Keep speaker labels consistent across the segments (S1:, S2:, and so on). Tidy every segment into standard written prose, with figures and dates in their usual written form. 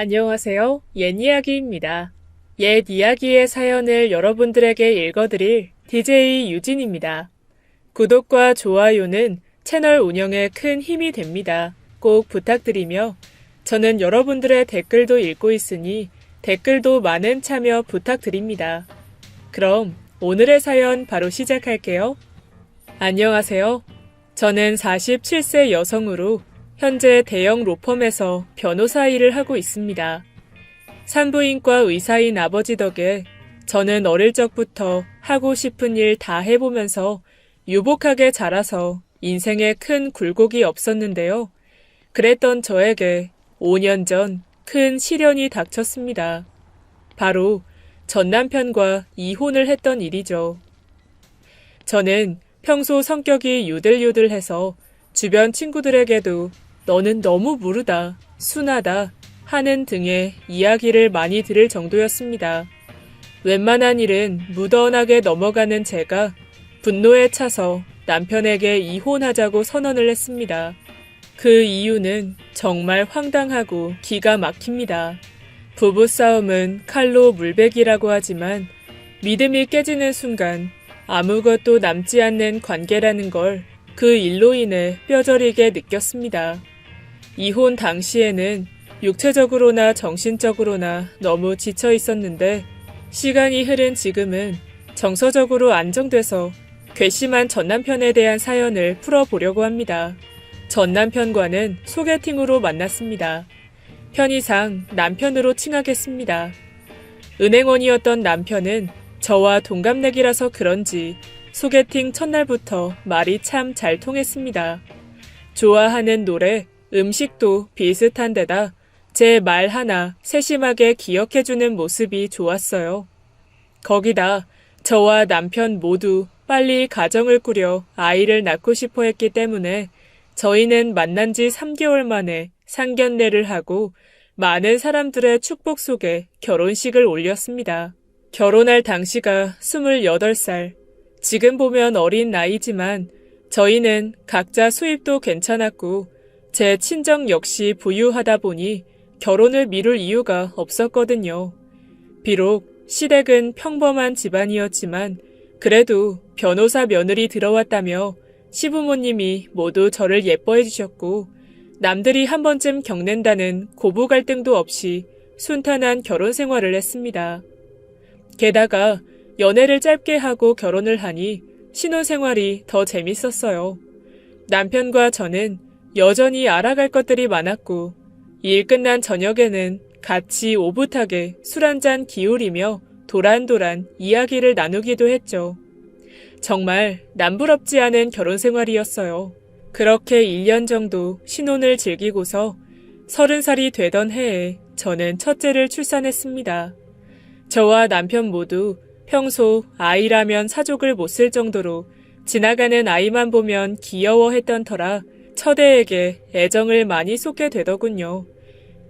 S1: 안녕하세요. 옛 이야기입니다. 옛 이야기의 사연을 여러분들에게 읽어드릴 DJ 유진입니다. 구독과 좋아요는 채널 운영에 큰 힘이 됩니다. 꼭 부탁드리며 저는 여러분들의 댓글도 읽고 있으니 댓글도 많은 참여 부탁드립니다. 그럼 오늘의 사연 바로 시작할게요. 안녕하세요. 저는 47세 여성으로 현재 대형 로펌에서 변호사 일을 하고 있습니다. 산부인과 의사인 아버지 덕에 저는 어릴 적부터 하고 싶은 일 다 해보면서 유복하게 자라서 인생에 큰 굴곡이 없었는데요. 그랬던 저에게 5년 전 큰 시련이 닥쳤습니다. 바로 전 남편과 이혼을 했던 일이죠. 저는 평소 성격이 유들유들해서 주변 친구들에게도 너는 너무 무르다, 순하다 하는 등의 이야기를 많이 들을 정도였습니다. 웬만한 일은 무던하게 넘어가는 제가 분노에 차서 남편에게 이혼하자고 선언을 했습니다. 그 이유는 정말 황당하고 기가 막힙니다. 부부싸움은 칼로 물베기라고 하지만 믿음이 깨지는 순간 아무것도 남지 않는 관계라는 걸 그 일로 인해 뼈저리게 느꼈습니다. 이혼 당시에는 육체적으로나 정신적으로나 너무 지쳐 있었는데 시간이 흐른 지금은 정서적으로 안정돼서 괘씸한 전남편에 대한 사연을 풀어보려고 합니다. 전남편과는 소개팅으로 만났습니다. 편의상 남편으로 칭하겠습니다. 은행원이었던 남편은 저와 동갑내기라서 그런지 소개팅 첫날부터 말이 참 잘 통했습니다. 좋아하는 노래, 음식도 비슷한 데다 제 말 하나 세심하게 기억해주는 모습이 좋았어요. 거기다 저와 남편 모두 빨리 가정을 꾸려 아이를 낳고 싶어 했기 때문에 저희는 만난 지 3개월 만에 상견례를 하고 많은 사람들의 축복 속에 결혼식을 올렸습니다. 결혼할 당시가 28살. 지금 보면 어린 나이지만 저희는 각자 수입도 괜찮았고 제 친정 역시 부유하다 보니 결혼을 미룰 이유가 없었거든요. 비록 시댁은 평범한 집안이었지만 그래도 변호사 며느리 들어왔다며 시부모님이 모두 저를 예뻐해 주셨고 남들이 한 번쯤 겪는다는 고부 갈등도 없이 순탄한 결혼 생활을 했습니다. 게다가 연애를 짧게 하고 결혼을 하니 신혼생활이 더 재밌었어요. 남편과 저는 여전히 알아갈 것들이 많았고 일 끝난 저녁에는 같이 오붓하게 술 한잔 기울이며 도란도란 이야기를 나누기도 했죠. 정말 남부럽지 않은 결혼 생활이었어요. 그렇게 1년 정도 신혼을 즐기고서 30살이 되던 해에 저는 첫째를 출산했습니다. 저와 남편 모두 평소 아이라면 사족을 못 쓸 정도로 지나가는 아이만 보면 귀여워했던 터라 첫애에게 애정을 많이 쏟게 되더군요.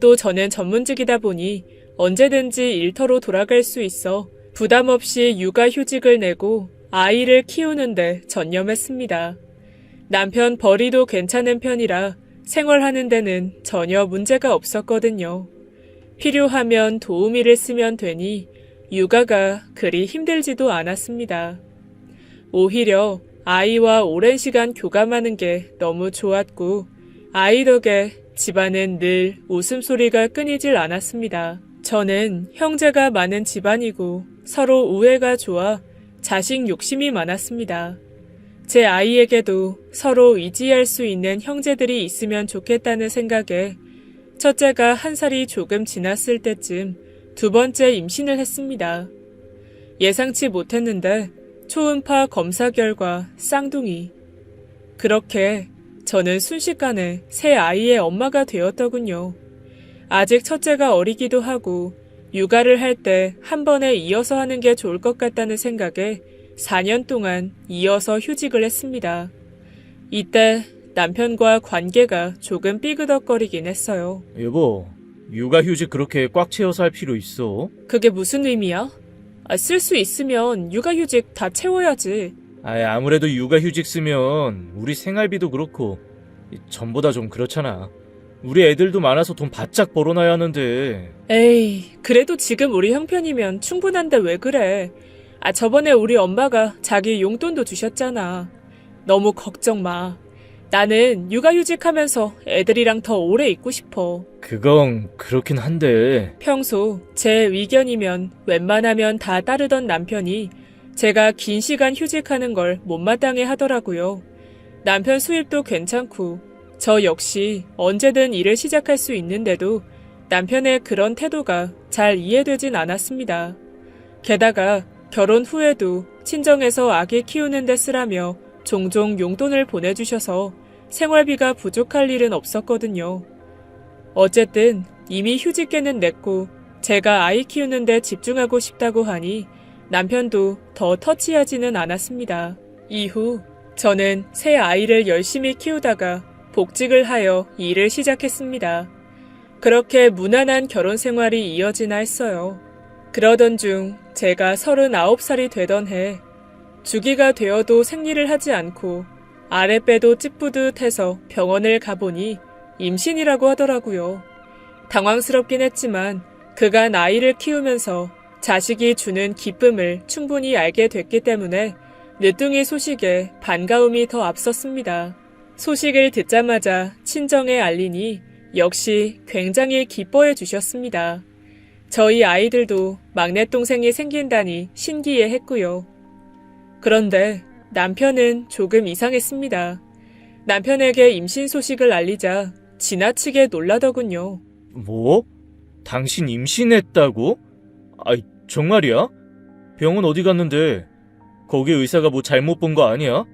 S1: 또 저는 전문직이다 보니 언제든지 일터로 돌아갈 수 있어 부담 없이 육아휴직을 내고 아이를 키우는데 전념했습니다. 남편 벌이도 괜찮은 편이라 생활하는 데는 전혀 문제가 없었거든요. 필요하면 도우미를 쓰면 되니 육아가 그리 힘들지도 않았습니다. 오히려 아이와 오랜 시간 교감하는 게 너무 좋았고 아이 덕에 집안은 늘 웃음소리가 끊이질 않았습니다. 저는 형제가 많은 집안이고 서로 우애가 좋아 자식 욕심이 많았습니다. 제 아이에게도 서로 의지할 수 있는 형제들이 있으면 좋겠다는 생각에 첫째가 1살이 조금 지났을 때쯤 두 번째 임신을 했습니다. 예상치 못했는데 초음파 검사 결과 쌍둥이. 그렇게 저는 순식간에 새 아이의 엄마가 되었더군요. 아직 첫째가 어리기도 하고 육아를 할 때 한 번에 이어서 하는 게 좋을 것 같다는 생각에 4년 동안 이어서 휴직을 했습니다. 이때 남편과 관계가 조금 삐그덕거리긴 했어요.
S2: 여보, 육아휴직 그렇게 꽉 채워서 할 필요 있어?
S1: 그게 무슨 의미야? 쓸 수 있으면 육아휴직 다 채워야지.
S2: 아무래도 육아휴직 쓰면 우리 생활비도 그렇고 전보다 좀 그렇잖아. 우리 애들도 많아서 돈 바짝 벌어놔야 하는데.
S1: 에이, 그래도 지금 우리 형편이면 충분한데 왜 그래? 저번에 우리 엄마가 자기 용돈도 주셨잖아. 너무 걱정 마. 나는 육아휴직하면서 애들이랑 더 오래 있고 싶어.
S2: 그건 그렇긴 한데.
S1: 평소 제 의견이면 웬만하면 다 따르던 남편이 제가 긴 시간 휴직하는 걸 못마땅해 하더라고요. 남편 수입도 괜찮고 저 역시 언제든 일을 시작할 수 있는데도 남편의 그런 태도가 잘 이해되진 않았습니다. 게다가 결혼 후에도 친정에서 아기 키우는 데 쓰라며 종종 용돈을 보내주셔서 생활비가 부족할 일은 없었거든요. 어쨌든 이미 휴직계는 냈고 제가 아이 키우는 데 집중하고 싶다고 하니 남편도 더 터치하지는 않았습니다. 이후 저는 새 아이를 열심히 키우다가 복직을 하여 일을 시작했습니다. 그렇게 무난한 결혼 생활이 이어지나 했어요. 그러던 중 제가 39살이 되던 해 주기가 되어도 생리를 하지 않고 아랫배도 찌뿌듯해서 병원을 가보니 임신이라고 하더라고요. 당황스럽긴 했지만 그간 아이를 키우면서 자식이 주는 기쁨을 충분히 알게 됐기 때문에 늦둥이 소식에 반가움이 더 앞섰습니다. 소식을 듣자마자 친정에 알리니 역시 굉장히 기뻐해 주셨습니다. 저희 아이들도 막내 동생이 생긴다니 신기해했고요. 그런데 남편은 조금 이상했습니다. 남편에게 임신 소식을 알리자 지나치게 놀라더군요.
S2: 뭐? 당신 임신했다고? 아이, 정말이야? 병원 어디 갔는데? 거기 의사가 뭐 잘못 본 거 아니야?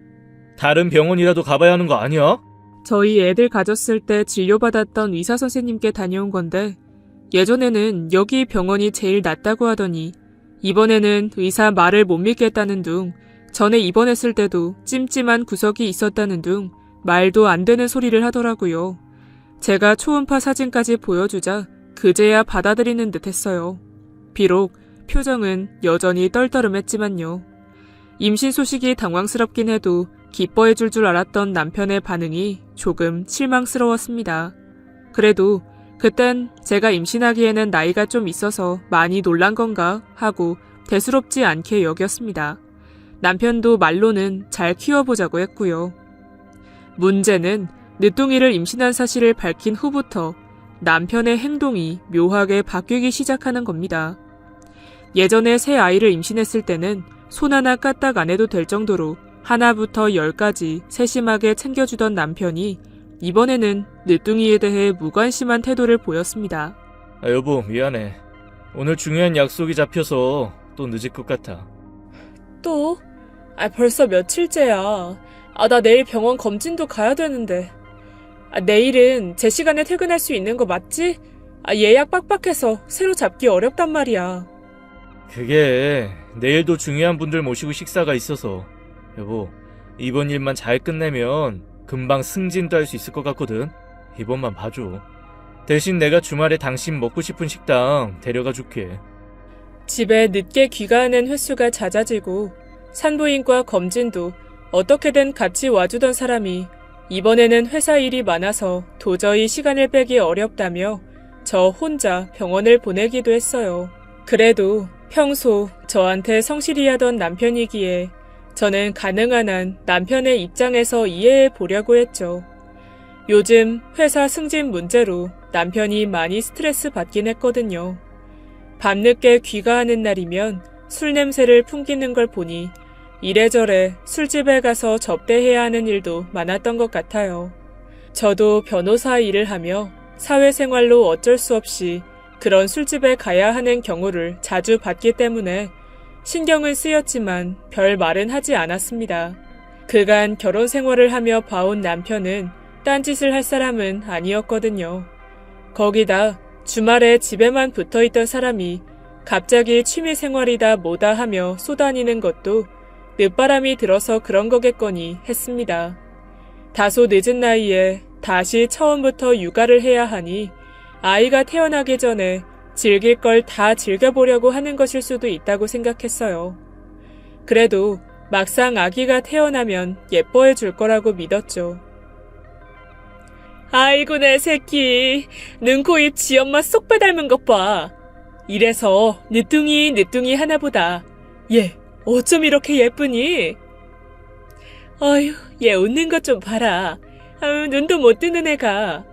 S2: 다른 병원이라도 가봐야 하는 거 아니야?
S1: 저희 애들 가졌을 때 진료받았던 의사 선생님께 다녀온 건데 예전에는 여기 병원이 제일 낫다고 하더니 이번에는 의사 말을 못 믿겠다는 둥 전에 입원했을 때도 찜찜한 구석이 있었다는 둥 말도 안 되는 소리를 하더라고요. 제가 초음파 사진까지 보여주자 그제야 받아들이는 듯 했어요. 비록 표정은 여전히 떨떠름했지만요. 임신 소식이 당황스럽긴 해도 기뻐해줄 줄 알았던 남편의 반응이 조금 실망스러웠습니다. 그래도 그땐 제가 임신하기에는 나이가 좀 있어서 많이 놀란 건가 하고 대수롭지 않게 여겼습니다. 남편도 말로는 잘 키워보자고 했고요. 문제는 늦둥이를 임신한 사실을 밝힌 후부터 남편의 행동이 묘하게 바뀌기 시작하는 겁니다. 예전에 새 아이를 임신했을 때는 손 하나 까딱 안 해도 될 정도로 하나부터 10까지 세심하게 챙겨주던 남편이 이번에는 늦둥이에 대해 무관심한 태도를 보였습니다.
S2: 여보, 미안해. 오늘 중요한 약속이 잡혀서 또 늦을 것 같아.
S1: 또? 벌써 며칠째야. 나 내일 병원 검진도 가야 되는데. 내일은 제 시간에 퇴근할 수 있는 거 맞지? 예약 빡빡해서 새로 잡기 어렵단 말이야.
S2: 그게 내일도 중요한 분들 모시고 식사가 있어서. 여보, 이번 일만 잘 끝내면 금방 승진도 할 수 있을 것 같거든. 이번만 봐줘. 대신 내가 주말에 당신 먹고 싶은 식당 데려가 줄게.
S1: 집에 늦게 귀가하는 횟수가 잦아지고 산부인과 검진도 어떻게든 같이 와주던 사람이 이번에는 회사 일이 많아서 도저히 시간을 빼기 어렵다며 저 혼자 병원을 보내기도 했어요. 그래도 평소 저한테 성실히 하던 남편이기에 저는 가능한 한 남편의 입장에서 이해해 보려고 했죠. 요즘 회사 승진 문제로 남편이 많이 스트레스 받긴 했거든요. 밤늦게 귀가하는 날이면 술 냄새를 풍기는 걸 보니 이래저래 술집에 가서 접대해야 하는 일도 많았던 것 같아요. 저도 변호사 일을 하며 사회생활로 어쩔 수 없이 그런 술집에 가야 하는 경우를 자주 봤기 때문에 신경은 쓰였지만 별 말은 하지 않았습니다. 그간 결혼 생활을 하며 봐온 남편은 딴짓을 할 사람은 아니었거든요. 거기다 주말에 집에만 붙어있던 사람이 갑자기 취미생활이다 뭐다 하며 쏘다니는 것도 늦바람이 들어서 그런 거겠거니 했습니다. 다소 늦은 나이에 다시 처음부터 육아를 해야 하니 아이가 태어나기 전에 즐길 걸 다 즐겨보려고 하는 것일 수도 있다고 생각했어요. 그래도 막상 아기가 태어나면 예뻐해 줄 거라고 믿었죠. 아이고 내 새끼. 눈, 코, 입 지 엄마 쏙 빼닮은 것 봐. 이래서 늦둥이 하나보다. 얘 어쩜 이렇게 예쁘니? 어휴, 얘 웃는 것 좀 봐라. 아유, 눈도 못 뜨는 애가.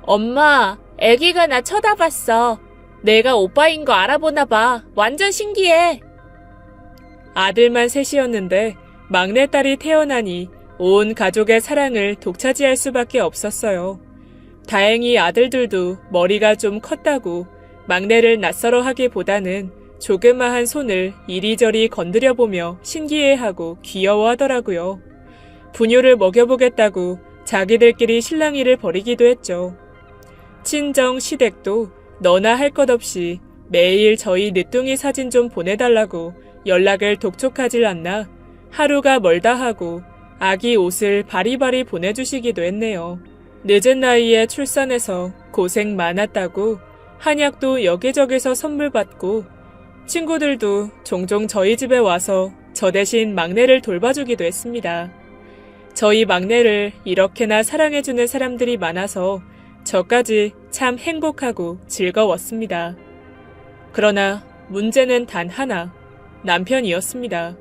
S1: 엄마, 애기가 나 쳐다봤어. 내가 오빠인 거 알아보나 봐. 완전 신기해. 아들만 셋이었는데 막내딸이 태어나니 온 가족의 사랑을 독차지할 수밖에 없었어요. 다행히 아들들도 머리가 좀 컸다고 막내를 낯설어 하기보다는 조그마한 손을 이리저리 건드려보며 신기해하고 귀여워하더라고요. 분유를 먹여보겠다고 자기들끼리 실랑이를 벌이기도 했죠. 친정 시댁도 너나 할 것 없이 매일 저희 늦둥이 사진 좀 보내달라고 연락을 독촉하질 않나 하루가 멀다 하고 아기 옷을 바리바리 보내주시기도 했네요. 늦은 나이에 출산해서 고생 많았다고 한약도 여기저기서 선물 받고 친구들도 종종 저희 집에 와서 저 대신 막내를 돌봐주기도 했습니다. 저희 막내를 이렇게나 사랑해주는 사람들이 많아서 저까지 참 행복하고 즐거웠습니다. 그러나 문제는 단 하나, 남편이었습니다.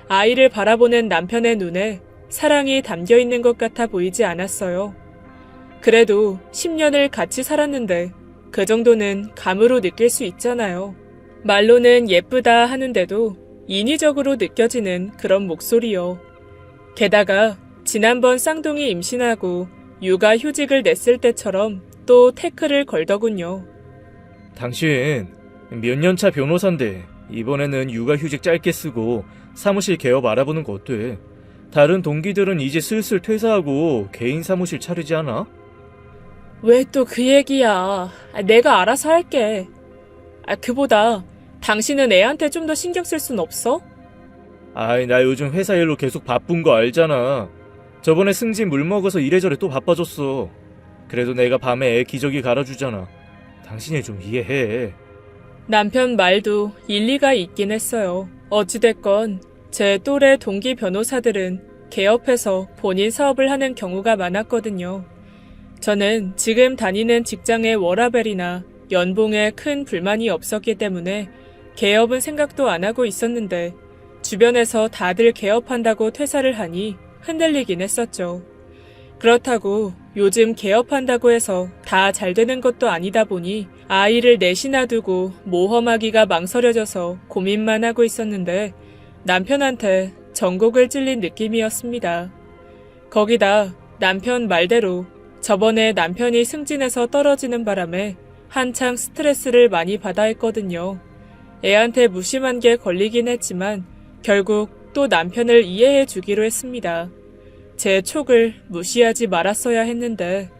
S1: 아이를 바라보는 남편의 눈에 사랑이 담겨 있는 것 같아 보이지 않았어요. 그래도 10년을 같이 살았는데 그 정도는 감으로 느낄 수 있잖아요. 말로는 예쁘다 하는데도 인위적으로 느껴지는 그런 목소리요. 게다가 지난번 쌍둥이 임신하고 육아휴직을 냈을 때처럼 또 태클을 걸더군요.
S2: 당신 몇 년차 변호사인데 이번에는 육아휴직 짧게 쓰고 사무실 개업 알아보는 거 어때? 다른 동기들은 이제 슬슬 퇴사하고 개인 사무실 차리지 않아?
S1: 왜 또 그 얘기야. 내가 알아서 할게. 그보다 당신은 애한테 좀 더 신경 쓸 순 없어?
S2: 아이, 나 요즘 회사 일로 계속 바쁜 거 알잖아. 저번에 승진 물 먹어서 이래저래 또 바빠졌어. 그래도 내가 밤에 애 기저귀 갈아주잖아. 당신이 좀 이해해.
S1: 남편 말도 일리가 있긴 했어요. 어찌됐건 제 또래 동기 변호사들은 개업해서 본인 사업을 하는 경우가 많았거든요. 저는 지금 다니는 직장의 워라밸이나 연봉에 큰 불만이 없었기 때문에 개업은 생각도 안 하고 있었는데 주변에서 다들 개업한다고 퇴사를 하니 흔들리긴 했었죠. 그렇다고 요즘 개업한다고 해서 다 잘 되는 것도 아니다 보니 아이를 넷이나 두고 모험하기가 망설여져서 고민만 하고 있었는데 남편한테 전곡을 찔린 느낌이었습니다. 거기다 남편 말대로 저번에 남편이 승진해서 떨어지는 바람에 한창 스트레스를 많이 받아 했거든요. 애한테 무심한 게 걸리긴 했지만 결국 또 남편을 이해해 주기로 했습니다. 제 촉을 무시하지 말았어야 했는데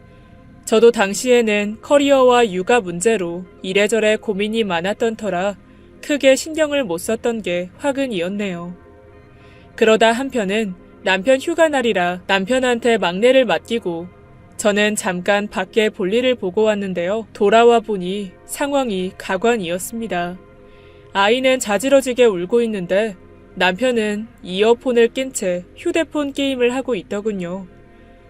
S1: 저도 당시에는 커리어와 육아 문제로 이래저래 고민이 많았던 터라 크게 신경을 못 썼던 게 화근이었네요. 그러다 한편은 남편 휴가 날이라 남편한테 막내를 맡기고 저는 잠깐 밖에 볼일을 보고 왔는데요. 돌아와 보니 상황이 가관이었습니다. 아이는 자지러지게 울고 있는데 남편은 이어폰을 낀 채 휴대폰 게임을 하고 있더군요.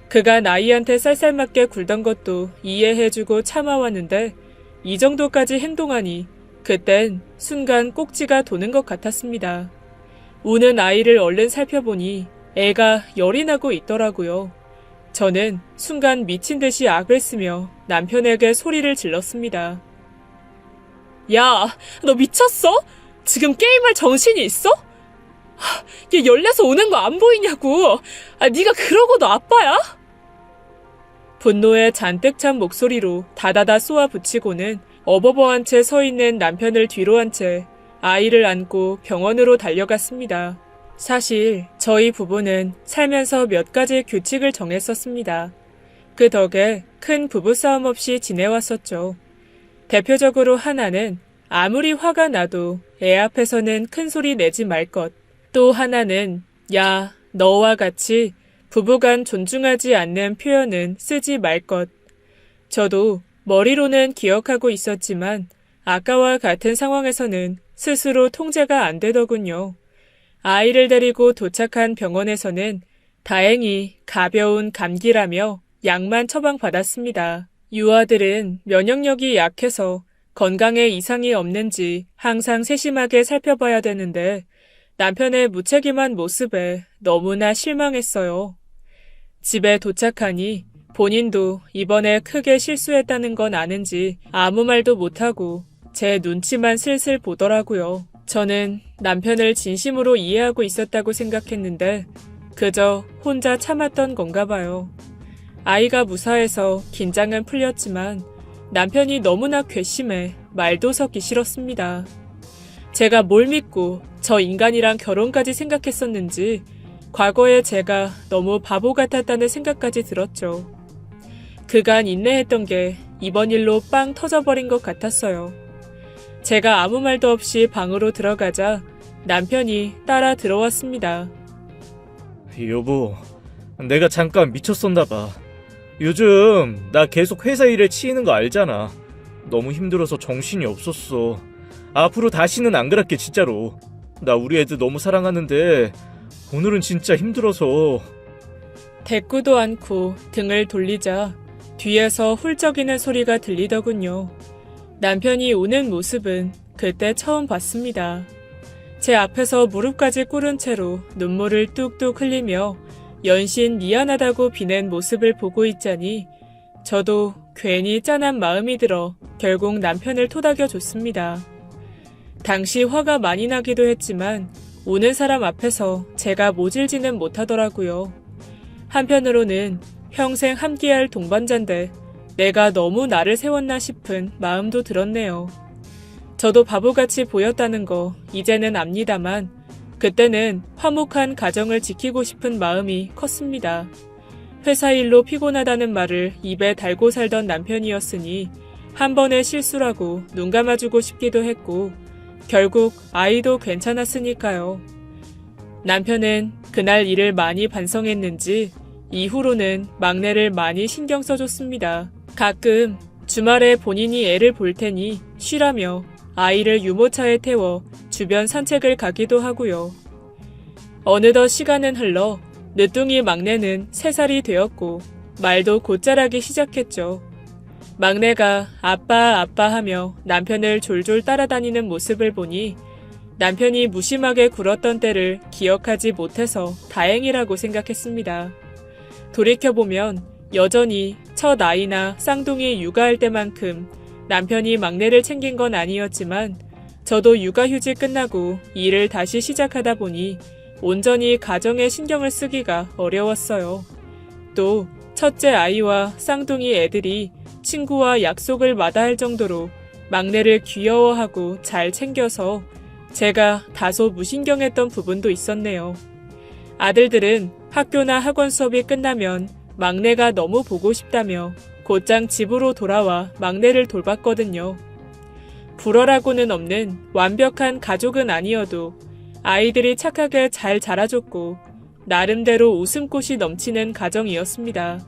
S1: 그가 아이한테 쌀쌀맞게 굴던 것도 이해해주고 참아왔는데 이 정도까지 행동하니 그땐 순간 꼭지가 도는 것 같았습니다. 우는 아이를 얼른 살펴보니 애가 열이 나고 있더라고요. 저는 순간 미친 듯이 악을 쓰며 남편에게 소리를 질렀습니다. 야, 너 미쳤어? 지금 게임할 정신이 있어? 얘 열내서 우는 거 안 보이냐고. 네가 그러고도 아빠야? 분노에 잔뜩 찬 목소리로 다다다 쏘아붙이고는 어버버한 채 서 있는 남편을 뒤로 한 채 아이를 안고 병원으로 달려갔습니다. 사실 저희 부부는 살면서 몇 가지 규칙을 정했었습니다. 그 덕에 큰 부부싸움 없이 지내왔었죠. 대표적으로 하나는 아무리 화가 나도 애 앞에서는 큰 소리 내지 말 것. 또 하나는 야, 너와 같이 부부간 존중하지 않는 표현은 쓰지 말 것. 저도 머리로는 기억하고 있었지만 아까와 같은 상황에서는 스스로 통제가 안 되더군요. 아이를 데리고 도착한 병원에서는 다행히 가벼운 감기라며 약만 처방받았습니다. 유아들은 면역력이 약해서 건강에 이상이 없는지 항상 세심하게 살펴봐야 되는데 남편의 무책임한 모습에 너무나 실망했어요. 집에 도착하니 본인도 이번에 크게 실수했다는 건 아는지 아무 말도 못하고 제 눈치만 슬슬 보더라고요. 저는 남편을 진심으로 이해하고 있었다고 생각했는데 그저 혼자 참았던 건가 봐요. 아이가 무사해서 긴장은 풀렸지만 남편이 너무나 괘씸해 말도 섞기 싫었습니다. 제가 뭘 믿고 저 인간이랑 결혼까지 생각했었는지 과거에 제가 너무 바보 같았다는 생각까지 들었죠. 그간 인내했던 게 이번 일로 빵 터져버린 것 같았어요. 제가 아무 말도 없이 방으로 들어가자 남편이 따라 들어왔습니다.
S2: 여보, 내가 잠깐 미쳤었나봐. 요즘 나 계속 회사 일에 치이는 거 알잖아. 너무 힘들어서 정신이 없었어. 앞으로 다시는 안 그럴게 진짜로. 나 우리 애들 너무 사랑하는데 오늘은 진짜 힘들어서.
S1: 대꾸도 않고 등을 돌리자 뒤에서 훌쩍이는 소리가 들리더군요. 남편이 우는 모습은 그때 처음 봤습니다. 제 앞에서 무릎까지 꿇은 채로 눈물을 뚝뚝 흘리며 연신 미안하다고 비낸 모습을 보고 있자니 저도 괜히 짠한 마음이 들어 결국 남편을 토닥여줬습니다. 당시 화가 많이 나기도 했지만 우는 사람 앞에서 제가 모질지는 못하더라고요. 한편으로는 평생 함께할 동반자인데 내가 너무 나를 세웠나 싶은 마음도 들었네요. 저도 바보같이 보였다는 거 이제는 압니다만 그때는 화목한 가정을 지키고 싶은 마음이 컸습니다. 회사 일로 피곤하다는 말을 입에 달고 살던 남편이었으니 한 번의 실수라고 눈 감아주고 싶기도 했고 결국 아이도 괜찮았으니까요. 남편은 그날 일을 많이 반성했는지 이후로는 막내를 많이 신경 써줬습니다. 가끔 주말에 본인이 애를 볼 테니 쉬라며 아이를 유모차에 태워 주변 산책을 가기도 하고요. 어느덧 시간은 흘러 늦둥이 막내는 3살이 되었고 말도 곧자라기 시작했죠. 막내가 아빠 아빠 하며 남편을 졸졸 따라다니는 모습을 보니 남편이 무심하게 굴었던 때를 기억하지 못해서 다행이라고 생각했습니다. 돌이켜보면 여전히 첫 아이나 쌍둥이 육아할 때만큼 남편이 막내를 챙긴 건 아니었지만 저도 육아휴직 끝나고 일을 다시 시작하다 보니 온전히 가정에 신경을 쓰기가 어려웠어요. 또 첫째 아이와 쌍둥이 애들이 친구와 약속을 마다할 정도로 막내를 귀여워하고 잘 챙겨서 제가 다소 무신경했던 부분도 있었네요. 아들들은 학교나 학원 수업이 끝나면 막내가 너무 보고 싶다며 곧장 집으로 돌아와 막내를 돌봤거든요. 불어라고는 없는 완벽한 가족은 아니어도 아이들이 착하게 잘 자라줬고 나름대로 웃음꽃이 넘치는 가정이었습니다.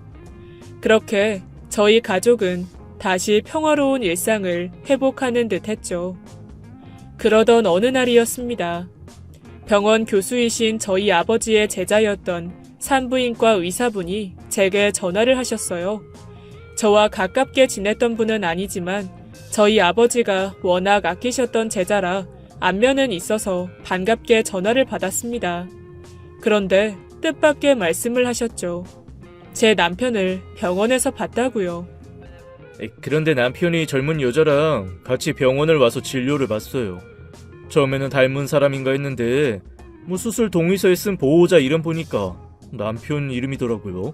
S1: 그렇게 저희 가족은 다시 평화로운 일상을 회복하는 듯 했죠. 그러던 어느 날이었습니다. 병원 교수이신 저희 아버지의 제자였던 산부인과 의사분이 제게 전화를 하셨어요. 저와 가깝게 지냈던 분은 아니지만 저희 아버지가 워낙 아끼셨던 제자라 안면은 있어서 반갑게 전화를 받았습니다. 그런데 뜻밖의 말씀을 하셨죠. 제 남편을 병원에서 봤다고요.
S2: 그런데 남편이 젊은 여자랑 같이 병원을 와서 진료를 받았어요. 처음에는 닮은 사람인가 했는데 수술 동의서에 쓴 보호자 이름 보니까 남편 이름이더라고요.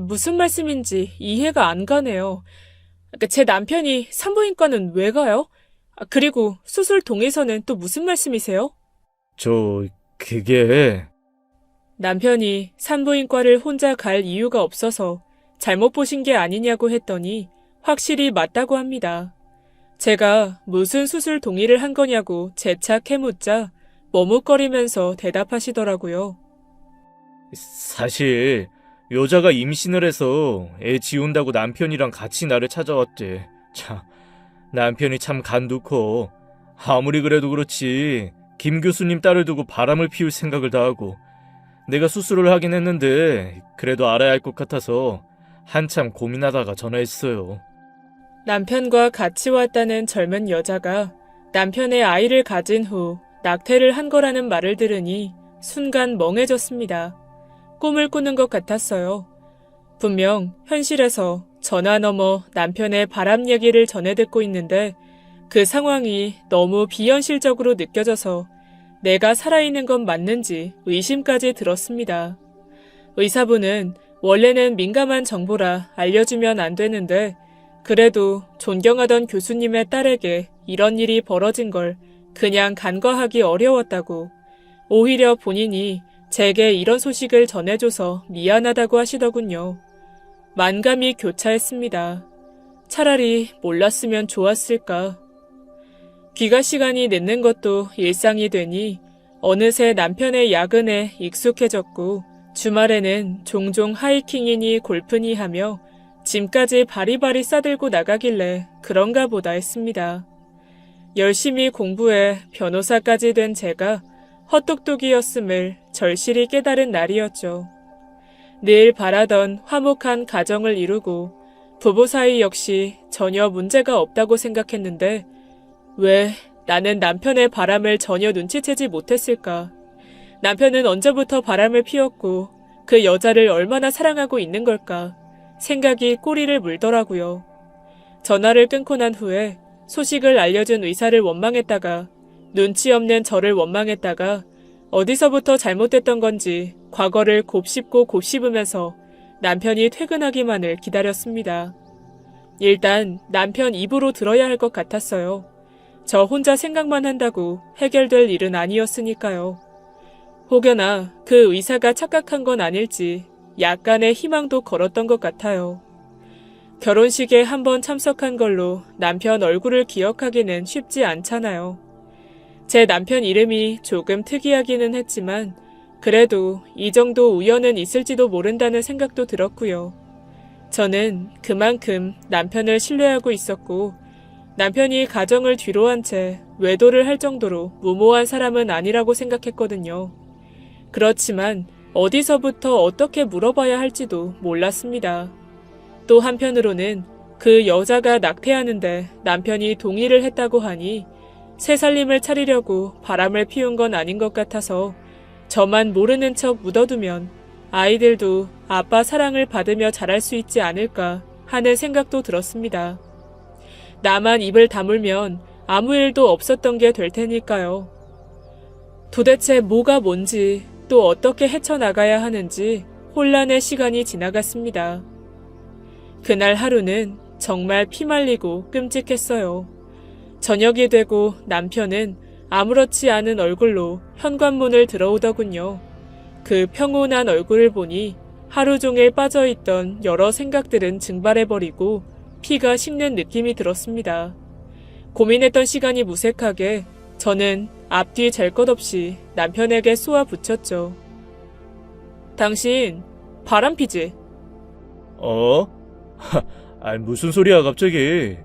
S1: 무슨 말씀인지 이해가 안 가네요. 제 남편이 산부인과는 왜 가요? 그리고 수술 동의서는 또 무슨 말씀이세요?
S2: 그게...
S1: 남편이 산부인과를 혼자 갈 이유가 없어서 잘못 보신 게 아니냐고 했더니 확실히 맞다고 합니다. 제가 무슨 수술 동의를 한 거냐고 재차 캐묻자 머뭇거리면서 대답하시더라고요.
S2: 사실 여자가 임신을 해서 애 지운다고 남편이랑 같이 나를 찾아왔대. 참, 남편이 참 간도 커. 아무리 그래도 그렇지 김 교수님 딸을 두고 바람을 피울 생각을 다 하고 내가 수술을 하긴 했는데 그래도 알아야 할 것 같아서 한참 고민하다가 전화했어요.
S1: 남편과 같이 왔다는 젊은 여자가 남편의 아이를 가진 후 낙태를 한 거라는 말을 들으니 순간 멍해졌습니다. 꿈을 꾸는 것 같았어요. 분명 현실에서 전화 너머 남편의 바람 얘기를 전해 듣고 있는데 그 상황이 너무 비현실적으로 느껴져서 내가 살아있는 건 맞는지 의심까지 들었습니다. 의사분은 원래는 민감한 정보라 알려주면 안 되는데 그래도 존경하던 교수님의 딸에게 이런 일이 벌어진 걸 그냥 간과하기 어려웠다고, 오히려 본인이 제게 이런 소식을 전해줘서 미안하다고 하시더군요. 만감이 교차했습니다. 차라리 몰랐으면 좋았을까. 귀가 시간이 늦는 것도 일상이 되니 어느새 남편의 야근에 익숙해졌고 주말에는 종종 하이킹이니 골프니 하며 짐까지 바리바리 싸들고 나가길래 그런가 보다 했습니다. 열심히 공부해 변호사까지 된 제가 헛똑똑이었음을 절실히 깨달은 날이었죠. 늘 바라던 화목한 가정을 이루고 부부 사이 역시 전혀 문제가 없다고 생각했는데 왜 나는 남편의 바람을 전혀 눈치채지 못했을까? 남편은 언제부터 바람을 피웠고 그 여자를 얼마나 사랑하고 있는 걸까? 생각이 꼬리를 물더라고요. 전화를 끊고 난 후에 소식을 알려준 의사를 원망했다가 눈치 없는 저를 원망했다가 어디서부터 잘못됐던 건지 과거를 곱씹고 곱씹으면서 남편이 퇴근하기만을 기다렸습니다. 일단 남편 입으로 들어야 할 것 같았어요. 저 혼자 생각만 한다고 해결될 일은 아니었으니까요. 혹여나 그 의사가 착각한 건 아닐지 약간의 희망도 걸었던 것 같아요. 결혼식에 한번 참석한 걸로 남편 얼굴을 기억하기는 쉽지 않잖아요. 제 남편 이름이 조금 특이하기는 했지만 그래도 이 정도 우연은 있을지도 모른다는 생각도 들었고요. 저는 그만큼 남편을 신뢰하고 있었고 남편이 가정을 뒤로한 채 외도를 할 정도로 무모한 사람은 아니라고 생각했거든요. 그렇지만 어디서부터 어떻게 물어봐야 할지도 몰랐습니다. 또 한편으로는 그 여자가 낙태하는데 남편이 동의를 했다고 하니 새 살림을 차리려고 바람을 피운 건 아닌 것 같아서 저만 모르는 척 묻어두면 아이들도 아빠 사랑을 받으며 자랄 수 있지 않을까 하는 생각도 들었습니다. 나만 입을 다물면 아무 일도 없었던 게 될 테니까요. 도대체 뭐가 뭔지 또 어떻게 헤쳐나가야 하는지 혼란의 시간이 지나갔습니다. 그날 하루는 정말 피말리고 끔찍했어요. 저녁이 되고 남편은 아무렇지 않은 얼굴로 현관문을 들어오더군요. 그 평온한 얼굴을 보니 하루 종일 빠져있던 여러 생각들은 증발해버리고 피가 식는 느낌이 들었습니다. 고민했던 시간이 무색하게 저는 앞뒤 잴 것 없이 남편에게 쏘아 붙였죠. 당신 바람피지?
S2: 무슨 소리야 갑자기.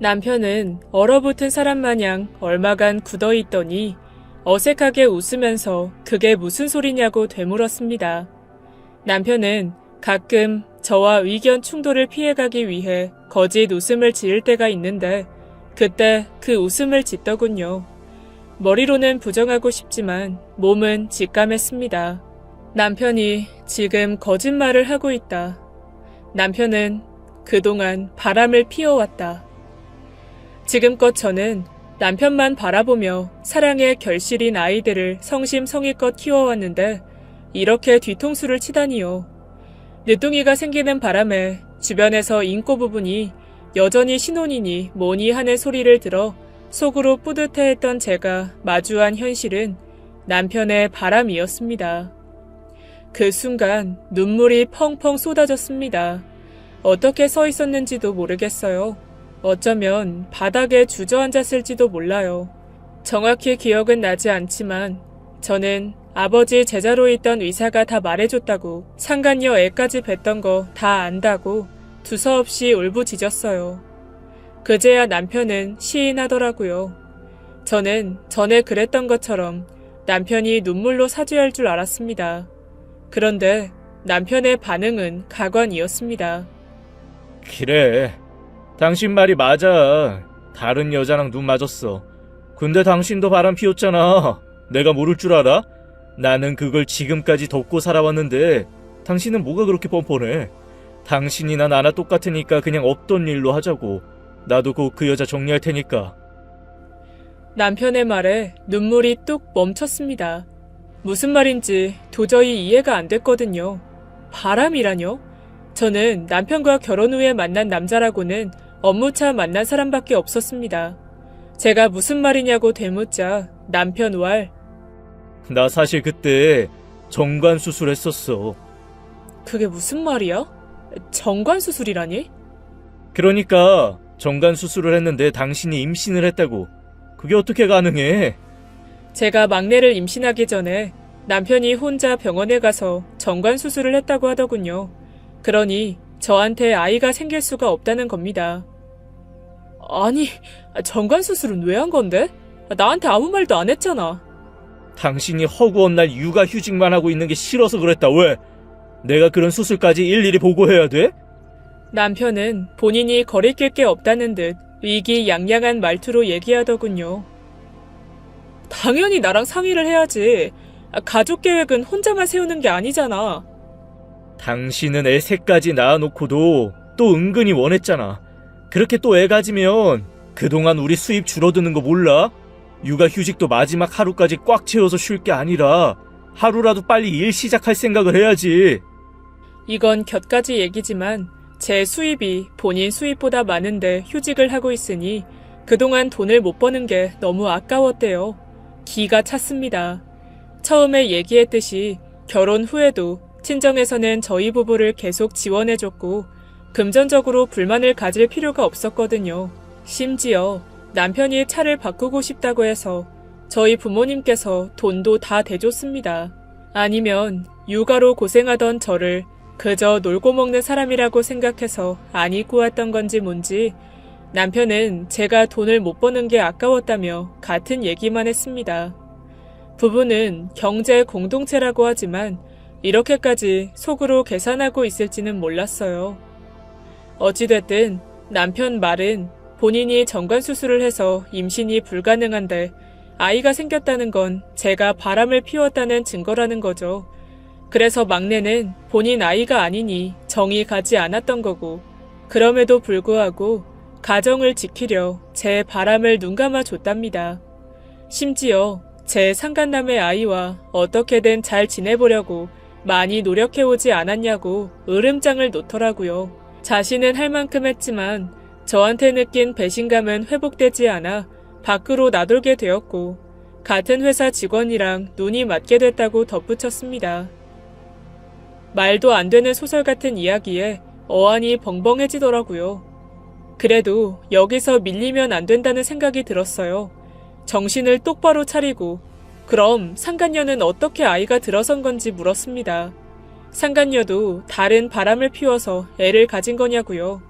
S1: 남편은 얼어붙은 사람 마냥 얼마간 굳어있더니 어색하게 웃으면서 그게 무슨 소리냐고 되물었습니다. 남편은 가끔 저와 의견 충돌을 피해가기 위해 거짓 웃음을 지을 때가 있는데 그때 그 웃음을 짓더군요. 머리로는 부정하고 싶지만 몸은 직감했습니다. 남편이 지금 거짓말을 하고 있다. 남편은 그동안 바람을 피워왔다. 지금껏 저는 남편만 바라보며 사랑의 결실인 아이들을 성심성의껏 키워왔는데 이렇게 뒤통수를 치다니요. 늦둥이가 생기는 바람에 주변에서 인꼬 부분이 여전히 신혼이니 뭐니 하는 소리를 들어 속으로 뿌듯해했던 제가 마주한 현실은 남편의 바람이었습니다. 그 순간 눈물이 펑펑 쏟아졌습니다. 어떻게 서 있었는지도 모르겠어요. 어쩌면 바닥에 주저앉았을지도 몰라요. 정확히 기억은 나지 않지만 저는 아버지 제자로 있던 의사가 다 말해줬다고 상간녀 애까지 뵀던 거 다 안다고 두서없이 울부짖었어요. 그제야 남편은 시인하더라고요. 저는 전에 그랬던 것처럼 남편이 눈물로 사죄할 줄 알았습니다. 그런데 남편의 반응은 가관이었습니다.
S2: 그래. 당신 말이 맞아. 다른 여자랑 눈 맞았어. 근데 당신도 바람 피웠잖아. 내가 모를 줄 알아? 나는 그걸 지금까지 덮고 살아왔는데 당신은 뭐가 그렇게 뻔뻔해? 당신이나 나나 똑같으니까 그냥 없던 일로 하자고. 나도 곧 그 여자 정리할 테니까.
S1: 남편의 말에 눈물이 뚝 멈췄습니다. 무슨 말인지 도저히 이해가 안 됐거든요. 바람이라뇨? 저는 남편과 결혼 후에 만난 남자라고는 업무차 만난 사람밖에 없었습니다. 제가 무슨 말이냐고 되묻자 남편 왈.
S2: 나 사실 그때 정관 수술했었어.
S1: 그게 무슨 말이야? 정관 수술이라니?
S2: 그러니까 정관 수술을 했는데 당신이 임신을 했다고. 그게 어떻게 가능해?
S1: 제가 막내를 임신하기 전에 남편이 혼자 병원에 가서 정관 수술을 했다고 하더군요. 그러니 저한테 아이가 생길 수가 없다는 겁니다. 아니, 정관 수술은 왜 한 건데? 나한테 아무 말도 안 했잖아.
S2: 당신이 허구한 날 육아휴직만 하고 있는 게 싫어서 그랬다. 왜? 내가 그런 수술까지 일일이 보고해야 돼?
S1: 남편은 본인이 거리낄 게 없다는 듯 의기양양한 말투로 얘기하더군요. 당연히 나랑 상의를 해야지. 가족 계획은 혼자만 세우는 게 아니잖아.
S2: 당신은 애 셋까지 낳아놓고도 또 은근히 원했잖아. 그렇게 또 애 가지면 그동안 우리 수입 줄어드는 거 몰라? 육아휴직도 마지막 하루까지 꽉 채워서 쉴 게 아니라 하루라도 빨리 일 시작할 생각을 해야지.
S1: 이건 곁가지 얘기지만 제 수입이 본인 수입보다 많은데 휴직을 하고 있으니 그동안 돈을 못 버는 게 너무 아까웠대요. 기가 찼습니다. 처음에 얘기했듯이 결혼 후에도 친정에서는 저희 부부를 계속 지원해줬고 금전적으로 불만을 가질 필요가 없었거든요. 심지어 남편이 차를 바꾸고 싶다고 해서 저희 부모님께서 돈도 다 대줬습니다. 아니면 육아로 고생하던 저를 그저 놀고 먹는 사람이라고 생각해서 안 입고 왔던 건지 뭔지 남편은 제가 돈을 못 버는 게 아까웠다며 같은 얘기만 했습니다. 부부는 경제 공동체라고 하지만 이렇게까지 속으로 계산하고 있을지는 몰랐어요. 어찌됐든 남편 말은 본인이 정관수술을 해서 임신이 불가능한데 아이가 생겼다는 건 제가 바람을 피웠다는 증거라는 거죠. 그래서 막내는 본인 아이가 아니니 정이 가지 않았던 거고 그럼에도 불구하고 가정을 지키려 제 바람을 눈감아 줬답니다. 심지어 제 상간남의 아이와 어떻게든 잘 지내보려고 많이 노력해오지 않았냐고 으름장을 놓더라고요. 자신은 할 만큼 했지만 저한테 느낀 배신감은 회복되지 않아 밖으로 나돌게 되었고 같은 회사 직원이랑 눈이 맞게 됐다고 덧붙였습니다. 말도 안 되는 소설 같은 이야기에 어안이 벙벙해지더라고요. 그래도 여기서 밀리면 안 된다는 생각이 들었어요. 정신을 똑바로 차리고 그럼 상간녀는 어떻게 아이가 들어선 건지 물었습니다. 상간녀도 다른 바람을 피워서 애를 가진 거냐고요.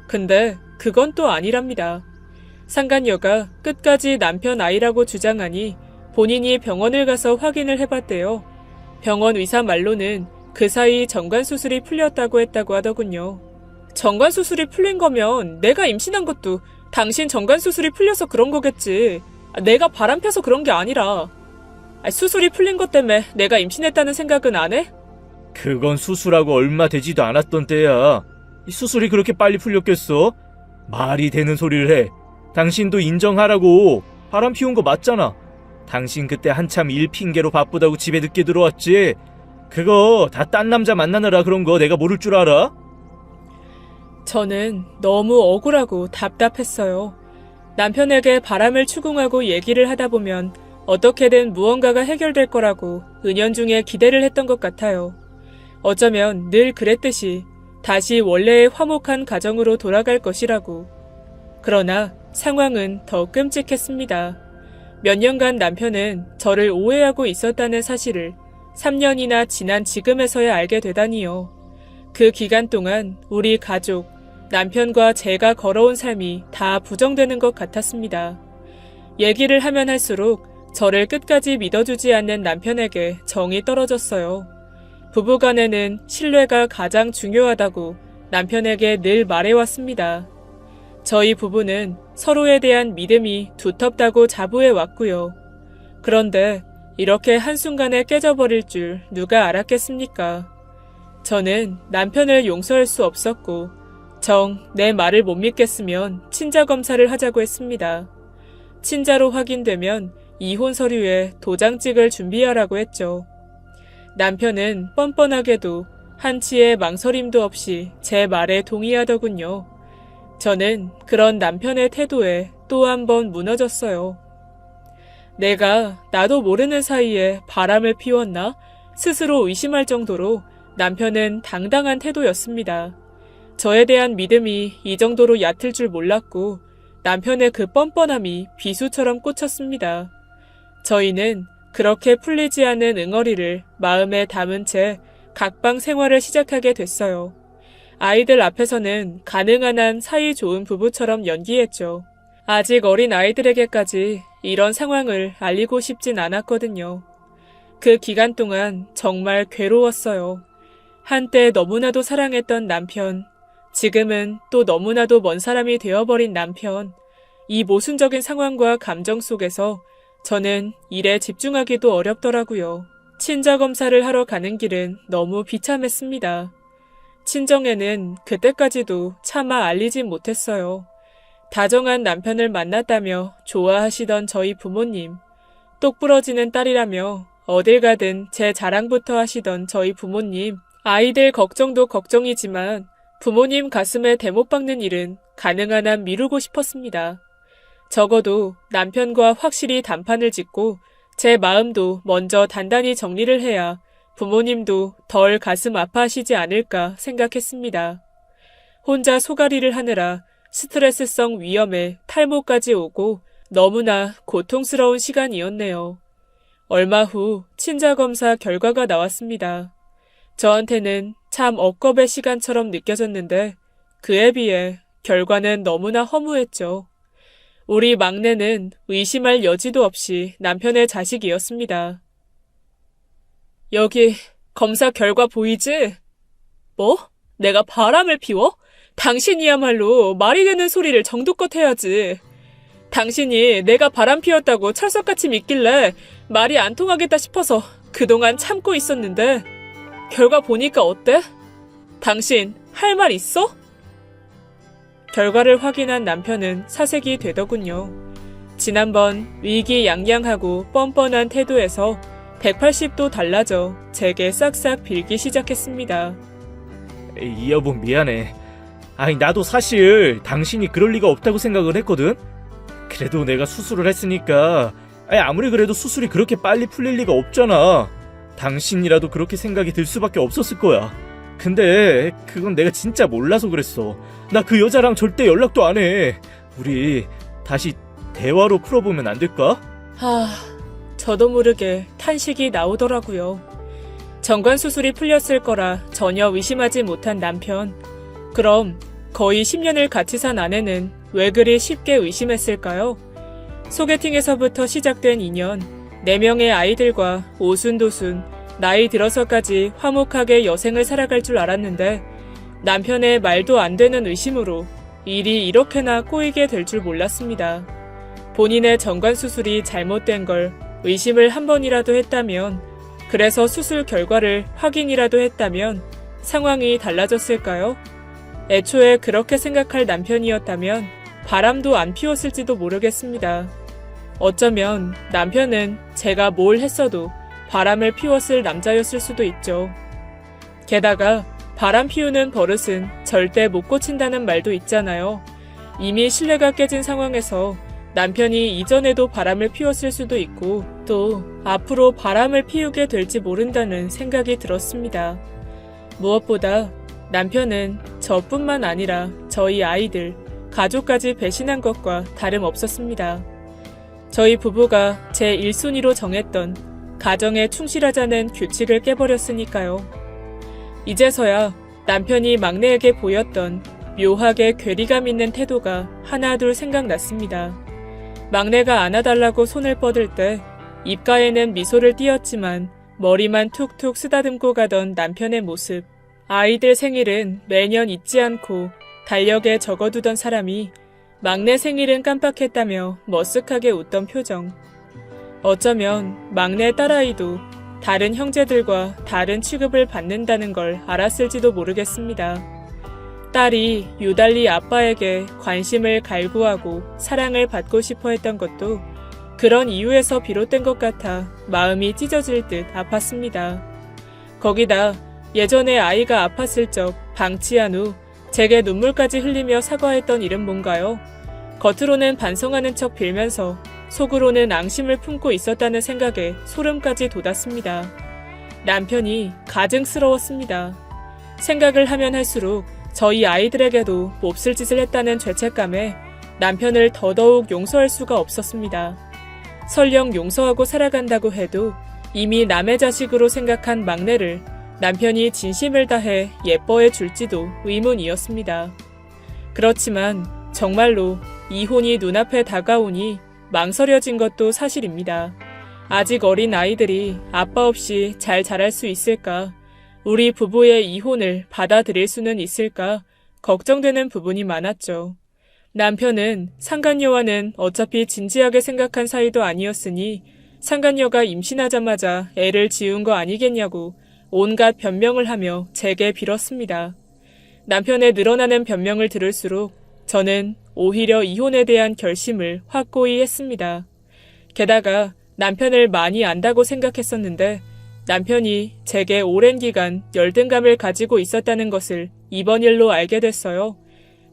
S1: 근데 그건 또 아니랍니다. 상간녀가 끝까지 남편 아이라고 주장하니 본인이 병원을 가서 확인을 해봤대요. 병원 의사 말로는 그 사이 정관수술이 풀렸다고 했다고 하더군요. 정관수술이 풀린 거면 내가 임신한 것도 당신 정관수술이 풀려서 그런 거겠지. 내가 바람 펴서 그런 게 아니라. 수술이 풀린 것 때문에 내가 임신했다는 생각은 안 해?
S2: 그건 수술하고 얼마 되지도 않았던 때야. 이 수술이 그렇게 빨리 풀렸겠어? 말이 되는 소리를 해. 당신도 인정하라고. 바람 피운 거 맞잖아. 당신 그때 한참 일 핑계로 바쁘다고 집에 늦게 들어왔지. 그거 다 딴 남자 만나느라 그런 거 내가 모를 줄 알아?
S1: 저는 너무 억울하고 답답했어요. 남편에게 바람을 추궁하고 얘기를 하다 보면 어떻게든 무언가가 해결될 거라고 은연중에 기대를 했던 것 같아요. 어쩌면 늘 그랬듯이 다시 원래의 화목한 가정으로 돌아갈 것이라고. 그러나 상황은 더 끔찍했습니다. 몇 년간 남편은 저를 오해하고 있었다는 사실을 3년이나 지난 지금에서야 알게 되다니요. 그 기간 동안 우리 가족, 남편과 제가 걸어온 삶이 다 부정되는 것 같았습니다. 얘기를 하면 할수록 저를 끝까지 믿어주지 않는 남편에게 정이 떨어졌어요. 부부간에는 신뢰가 가장 중요하다고 남편에게 늘 말해왔습니다. 저희 부부는 서로에 대한 믿음이 두텁다고 자부해왔고요. 그런데 이렇게 한순간에 깨져버릴 줄 누가 알았겠습니까? 저는 남편을 용서할 수 없었고 내 말을 못 믿겠으면 친자 검사를 하자고 했습니다. 친자로 확인되면 이혼 서류에 도장 찍을 준비하라고 했죠. 남편은 뻔뻔하게도 한치의 망설임도 없이 제 말에 동의하더군요. 저는 그런 남편의 태도에 또 한 번 무너졌어요. 내가 나도 모르는 사이에 바람을 피웠나? 스스로 의심할 정도로 남편은 당당한 태도였습니다. 저에 대한 믿음이 이 정도로 얕을 줄 몰랐고 남편의 그 뻔뻔함이 비수처럼 꽂혔습니다. 저희는 그렇게 풀리지 않은 응어리를 마음에 담은 채 각방 생활을 시작하게 됐어요. 아이들 앞에서는 가능한 한 사이 좋은 부부처럼 연기했죠. 아직 어린 아이들에게까지 이런 상황을 알리고 싶진 않았거든요. 그 기간 동안 정말 괴로웠어요. 한때 너무나도 사랑했던 남편, 지금은 또 너무나도 먼 사람이 되어버린 남편, 이 모순적인 상황과 감정 속에서 저는 일에 집중하기도 어렵더라고요. 친자 검사를 하러 가는 길은 너무 비참했습니다. 친정에는 그때까지도 차마 알리진 못했어요. 다정한 남편을 만났다며 좋아하시던 저희 부모님, 똑부러지는 딸이라며 어딜 가든 제 자랑부터 하시던 저희 부모님, 아이들 걱정도 걱정이지만 부모님 가슴에 대못 박는 일은 가능한 한 미루고 싶었습니다. 적어도 남편과 확실히 단판을 짓고 제 마음도 먼저 단단히 정리를 해야 부모님도 덜 가슴 아파하시지 않을까 생각했습니다. 혼자 소가리를 하느라 스트레스성 위염에 탈모까지 오고 너무나 고통스러운 시간이었네요. 얼마 후 친자검사 결과가 나왔습니다. 저한테는 참 억겁의 시간처럼 느껴졌는데 그에 비해 결과는 너무나 허무했죠. 우리 막내는 의심할 여지도 없이 남편의 자식이었습니다. 여기 검사 결과 보이지? 뭐? 내가 바람을 피워? 당신이야말로 말이 되는 소리를 정도껏 해야지. 당신이 내가 바람 피웠다고 철석같이 믿길래 말이 안 통하겠다 싶어서 그동안 참고 있었는데 결과 보니까 어때? 당신 할 말 있어? 결과를 확인한 남편은 사색이 되더군요. 지난번 위기양양하고 뻔뻔한 태도에서 180도 달라져 제게 싹싹 빌기 시작했습니다.
S2: 이 여보 미안해. 아니 나도 사실 당신이 그럴 리가 없다고 생각을 했거든. 그래도 내가 수술을 했으니까 아무리 그래도 수술이 그렇게 빨리 풀릴 리가 없잖아. 당신이라도 그렇게 생각이 들 수밖에 없었을 거야. 근데 그건 내가 진짜 몰라서 그랬어. 나 그 여자랑 절대 연락도 안 해. 우리 다시 대화로 풀어보면 안 될까?
S1: 저도 모르게 탄식이 나오더라고요. 정관 수술이 풀렸을 거라 전혀 의심하지 못한 남편. 그럼 거의 10년을 같이 산 아내는 왜 그리 쉽게 의심했을까요? 소개팅에서부터 시작된 인연, 4명의 아이들과 오순도순, 나이 들어서까지 화목하게 여생을 살아갈 줄 알았는데 남편의 말도 안 되는 의심으로 일이 이렇게나 꼬이게 될 줄 몰랐습니다. 본인의 정관 수술이 잘못된 걸 의심을 한 번이라도 했다면, 그래서 수술 결과를 확인이라도 했다면 상황이 달라졌을까요? 애초에 그렇게 생각할 남편이었다면 바람도 안 피웠을지도 모르겠습니다. 어쩌면 남편은 제가 뭘 했어도 바람을 피웠을 남자였을 수도 있죠. 게다가 바람 피우는 버릇은 절대 못 고친다는 말도 있잖아요. 이미 신뢰가 깨진 상황에서 남편이 이전에도 바람을 피웠을 수도 있고 또 앞으로 바람을 피우게 될지 모른다는 생각이 들었습니다. 무엇보다 남편은 저뿐만 아니라 저희 아이들, 가족까지 배신한 것과 다름없었습니다. 저희 부부가 제 1순위로 정했던 가정에 충실하자는 규칙을 깨버렸으니까요. 이제서야 남편이 막내에게 보였던 묘하게 괴리감 있는 태도가 하나둘 생각났습니다. 막내가 안아달라고 손을 뻗을 때 입가에는 미소를 띄었지만 머리만 툭툭 쓰다듬고 가던 남편의 모습. 아이들 생일은 매년 잊지 않고 달력에 적어두던 사람이 막내 생일은 깜빡했다며 머쓱하게 웃던 표정. 어쩌면 막내 딸아이도 다른 형제들과 다른 취급을 받는다는 걸 알았을지도 모르겠습니다. 딸이 유달리 아빠에게 관심을 갈구하고 사랑을 받고 싶어 했던 것도 그런 이유에서 비롯된 것 같아 마음이 찢어질 듯 아팠습니다. 거기다 예전에 아이가 아팠을 적 방치한 후 제게 눈물까지 흘리며 사과했던 일은 뭔가요? 겉으로는 반성하는 척 빌면서 속으로는 앙심을 품고 있었다는 생각에 소름까지 돋았습니다. 남편이 가증스러웠습니다. 생각을 하면 할수록 저희 아이들에게도 몹쓸 짓을 했다는 죄책감에 남편을 더더욱 용서할 수가 없었습니다. 설령 용서하고 살아간다고 해도 이미 남의 자식으로 생각한 막내를 남편이 진심을 다해 예뻐해 줄지도 의문이었습니다. 그렇지만 정말로 이혼이 눈앞에 다가오니 망설여진 것도 사실입니다. 아직 어린 아이들이 아빠 없이 잘 자랄 수 있을까? 우리 부부의 이혼을 받아들일 수는 있을까? 걱정되는 부분이 많았죠. 남편은 상간녀와는 어차피 진지하게 생각한 사이도 아니었으니 상간녀가 임신하자마자 애를 지운 거 아니겠냐고 온갖 변명을 하며 제게 빌었습니다. 남편의 늘어나는 변명을 들을수록 저는 오히려 이혼에 대한 결심을 확고히 했습니다. 게다가 남편을 많이 안다고 생각했었는데 남편이 제게 오랜 기간 열등감을 가지고 있었다는 것을 이번 일로 알게 됐어요.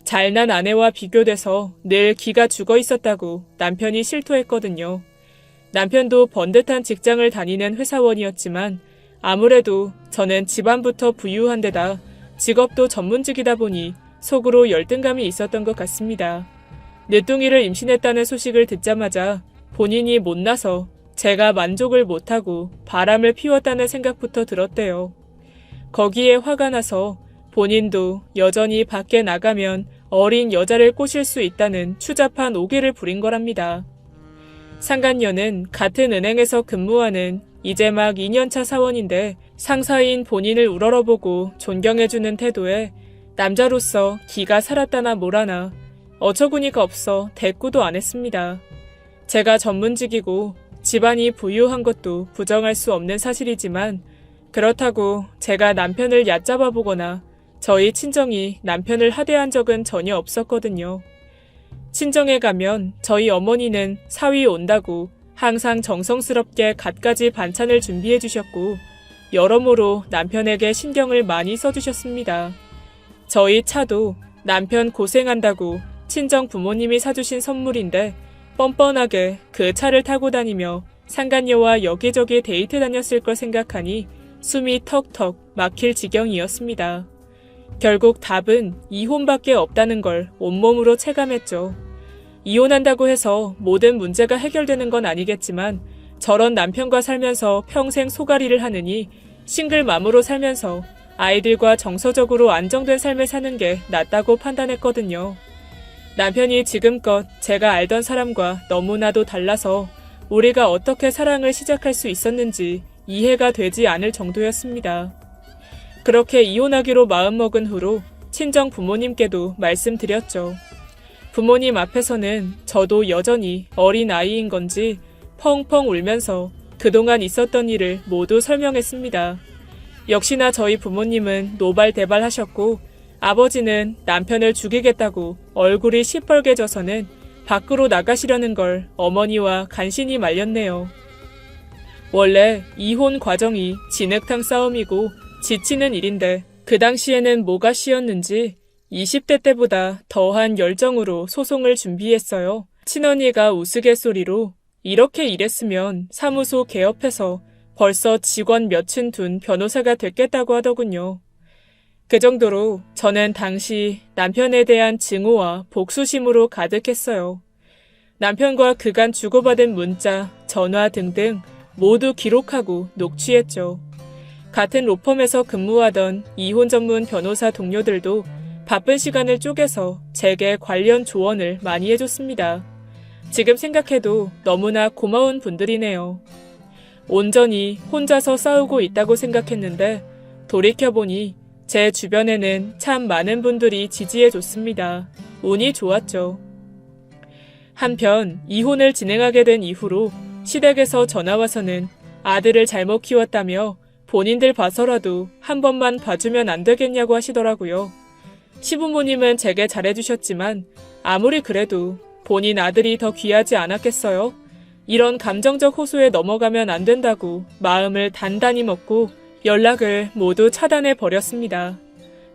S1: 잘난 아내와 비교돼서 늘 기가 죽어 있었다고 남편이 실토했거든요. 남편도 번듯한 직장을 다니는 회사원이었지만 아무래도 저는 집안부터 부유한 데다 직업도 전문직이다 보니 속으로 열등감이 있었던 것 같습니다. 늦둥이를 임신했다는 소식을 듣자마자 본인이 못나서 제가 만족을 못하고 바람을 피웠다는 생각부터 들었대요. 거기에 화가 나서 본인도 여전히 밖에 나가면 어린 여자를 꼬실 수 있다는 추잡한 오기를 부린 거랍니다. 상간녀는 같은 은행에서 근무하는 이제 막 2년차 사원인데 상사인 본인을 우러러보고 존경해주는 태도에 남자로서 기가 살았다나 뭐라나 어처구니가 없어 대꾸도 안 했습니다. 제가 전문직이고 집안이 부유한 것도 부정할 수 없는 사실이지만 그렇다고 제가 남편을 얕잡아 보거나 저희 친정이 남편을 하대한 적은 전혀 없었거든요. 친정에 가면 저희 어머니는 사위 온다고 항상 정성스럽게 갖가지 반찬을 준비해 주셨고 여러모로 남편에게 신경을 많이 써주셨습니다. 저희 차도 남편 고생한다고 친정 부모님이 사주신 선물인데 뻔뻔하게 그 차를 타고 다니며 상간녀와 여기저기 데이트 다녔을 걸 생각하니 숨이 턱턱 막힐 지경이었습니다. 결국 답은 이혼밖에 없다는 걸 온몸으로 체감했죠. 이혼한다고 해서 모든 문제가 해결되는 건 아니겠지만 저런 남편과 살면서 평생 소가리를 하느니 싱글맘으로 살면서 아이들과 정서적으로 안정된 삶을 사는 게 낫다고 판단했거든요. 남편이 지금껏 제가 알던 사람과 너무나도 달라서 우리가 어떻게 사랑을 시작할 수 있었는지 이해가 되지 않을 정도였습니다. 그렇게 이혼하기로 마음먹은 후로 친정 부모님께도 말씀드렸죠. 부모님 앞에서는 저도 여전히 어린 아이인 건지 펑펑 울면서 그동안 있었던 일을 모두 설명했습니다. 역시나 저희 부모님은 노발대발하셨고 아버지는 남편을 죽이겠다고 얼굴이 시뻘개져서는 밖으로 나가시려는 걸 어머니와 간신히 말렸네요. 원래 이혼 과정이 진흙탕 싸움이고 지치는 일인데 그 당시에는 뭐가 쉬었는지 20대 때보다 더한 열정으로 소송을 준비했어요. 친언니가 우스갯소리로 이렇게 일했으면 사무소 개업해서 벌써 직원 몇은 둔 변호사가 됐겠다고 하더군요. 그 정도로 저는 당시 남편에 대한 증오와 복수심으로 가득했어요. 남편과 그간 주고받은 문자, 전화 등등 모두 기록하고 녹취했죠. 같은 로펌에서 근무하던 이혼 전문 변호사 동료들도 바쁜 시간을 쪼개서 제게 관련 조언을 많이 해줬습니다. 지금 생각해도 너무나 고마운 분들이네요. 온전히 혼자서 싸우고 있다고 생각했는데 돌이켜보니 제 주변에는 참 많은 분들이 지지해줬습니다. 운이 좋았죠. 한편 이혼을 진행하게 된 이후로 시댁에서 전화와서는 아들을 잘못 키웠다며 본인들 봐서라도 한 번만 봐주면 안 되겠냐고 하시더라고요. 시부모님은 제게 잘해주셨지만 아무리 그래도 본인 아들이 더 귀하지 않았겠어요? 이런 감정적 호소에 넘어가면 안 된다고 마음을 단단히 먹고 연락을 모두 차단해 버렸습니다.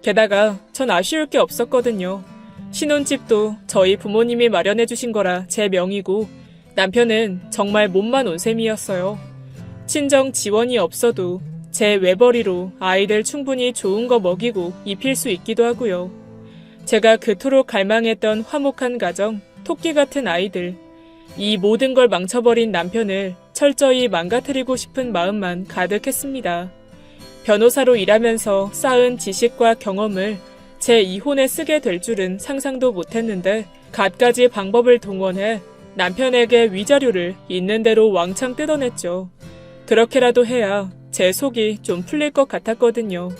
S1: 게다가 전 아쉬울 게 없었거든요. 신혼집도 저희 부모님이 마련해 주신 거라 제 명의고 남편은 정말 몸만 온 셈이었어요. 친정 지원이 없어도 제 외벌이로 아이들 충분히 좋은 거 먹이고 입힐 수 있기도 하고요. 제가 그토록 갈망했던 화목한 가정, 토끼 같은 아이들, 이 모든 걸 망쳐버린 남편을 철저히 망가뜨리고 싶은 마음만 가득했습니다. 변호사로 일하면서 쌓은 지식과 경험을 제 이혼에 쓰게 될 줄은 상상도 못했는데 갖가지 방법을 동원해 남편에게 위자료를 있는 대로 왕창 뜯어냈죠. 그렇게라도 해야 제 속이 좀 풀릴 것 같았거든요.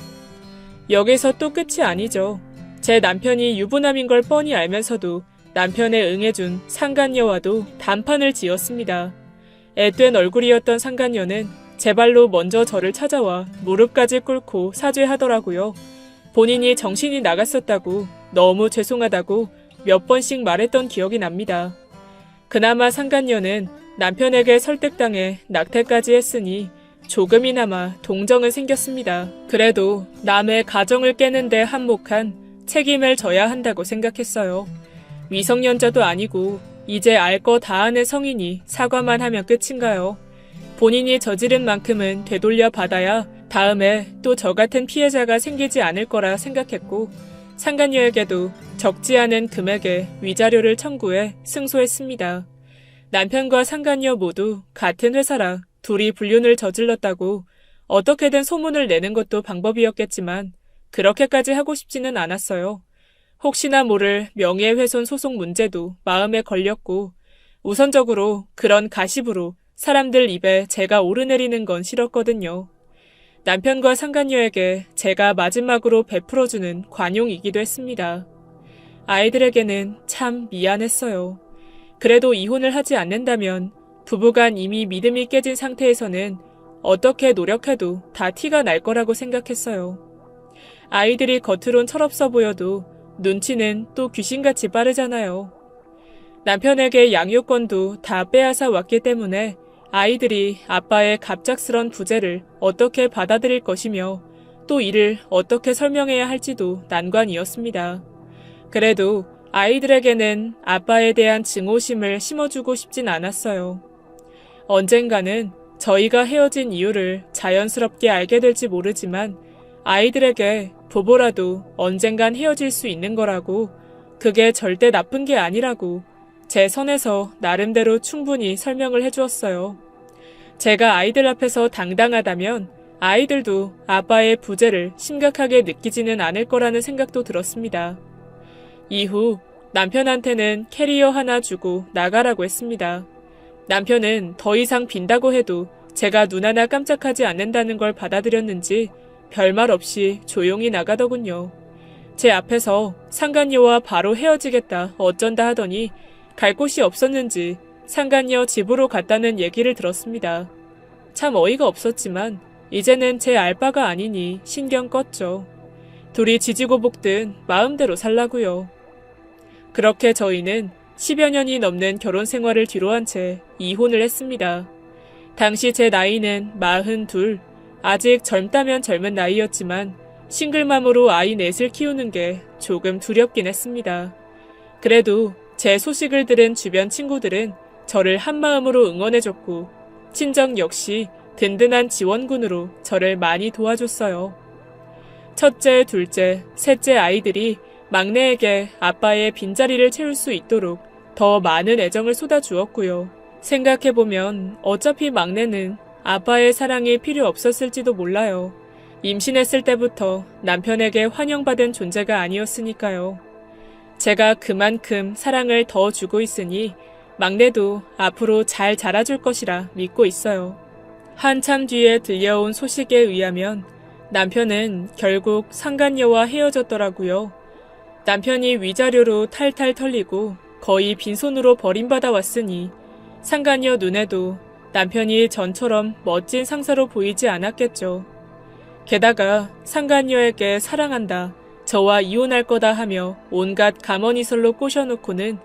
S1: 여기서 또 끝이 아니죠. 제 남편이 유부남인 걸 뻔히 알면서도 남편에 응해준 상간녀와도 단판을 지었습니다. 앳된 얼굴이었던 상간녀는 제 발로 먼저 저를 찾아와 무릎까지 꿇고 사죄하더라고요. 본인이 정신이 나갔었다고 너무 죄송하다고 몇 번씩 말했던 기억이 납니다. 그나마 상간녀는 남편에게 설득당해 낙태까지 했으니 조금이나마 동정은 생겼습니다. 그래도 남의 가정을 깨는데 한몫한 책임을 져야 한다고 생각했어요. 미성년자도 아니고 이제 알 거 다 아는 성인이 사과만 하면 끝인가요? 본인이 저지른 만큼은 되돌려 받아야 다음에 또 저 같은 피해자가 생기지 않을 거라 생각했고 상간녀에게도 적지 않은 금액의 위자료를 청구해 승소했습니다. 남편과 상간녀 모두 같은 회사라 둘이 불륜을 저질렀다고 어떻게든 소문을 내는 것도 방법이었겠지만 그렇게까지 하고 싶지는 않았어요. 혹시나 모를 명예훼손 소송 문제도 마음에 걸렸고 우선적으로 그런 가십으로 사람들 입에 제가 오르내리는 건 싫었거든요. 남편과 상간녀에게 제가 마지막으로 베풀어주는 관용이기도 했습니다. 아이들에게는 참 미안했어요. 그래도 이혼을 하지 않는다면 부부간 이미 믿음이 깨진 상태에서는 어떻게 노력해도 다 티가 날 거라고 생각했어요. 아이들이 겉으론 철없어 보여도 눈치는 또 귀신같이 빠르잖아요. 남편에게 양육권도 다 빼앗아 왔기 때문에 아이들이 아빠의 갑작스런 부재를 어떻게 받아들일 것이며 또 이를 어떻게 설명해야 할지도 난관이었습니다. 그래도 아이들에게는 아빠에 대한 증오심을 심어주고 싶진 않았어요. 언젠가는 저희가 헤어진 이유를 자연스럽게 알게 될지 모르지만 아이들에게 부부라도 언젠간 헤어질 수 있는 거라고 그게 절대 나쁜 게 아니라고 제 선에서 나름대로 충분히 설명을 해주었어요. 제가 아이들 앞에서 당당하다면 아이들도 아빠의 부재를 심각하게 느끼지는 않을 거라는 생각도 들었습니다. 이후 남편한테는 캐리어 하나 주고 나가라고 했습니다. 남편은 더 이상 빈다고 해도 제가 눈 하나 깜짝하지 않는다는 걸 받아들였는지 별말 없이 조용히 나가더군요. 제 앞에서 상간녀와 바로 헤어지겠다 어쩐다 하더니 갈 곳이 없었는지 상간녀 집으로 갔다는 얘기를 들었습니다. 참 어이가 없었지만 이제는 제 알바가 아니니 신경 껐죠. 둘이 지지고 볶든 마음대로 살라고요. 그렇게 저희는 10여 년이 넘는 결혼 생활을 뒤로한 채 이혼을 했습니다. 당시 제 나이는 42, 아직 젊다면 젊은 나이였지만 싱글맘으로 아이 넷을 키우는 게 조금 두렵긴 했습니다. 그래도 제 소식을 들은 주변 친구들은 저를 한마음으로 응원해줬고 친정 역시 든든한 지원군으로 저를 많이 도와줬어요. 첫째, 둘째, 셋째 아이들이 막내에게 아빠의 빈자리를 채울 수 있도록 더 많은 애정을 쏟아주었고요. 생각해보면 어차피 막내는 아빠의 사랑이 필요 없었을지도 몰라요. 임신했을 때부터 남편에게 환영받은 존재가 아니었으니까요. 제가 그만큼 사랑을 더 주고 있으니 막내도 앞으로 잘 자라줄 것이라 믿고 있어요. 한참 뒤에 들려온 소식에 의하면 남편은 결국 상간녀와 헤어졌더라고요. 남편이 위자료로 탈탈 털리고 거의 빈손으로 버림받아 왔으니 상간녀 눈에도 남편이 전처럼 멋진 상사로 보이지 않았겠죠. 게다가 상간녀에게 사랑한다, 저와 이혼할 거다 하며 온갖 가머니설로 꼬셔놓고는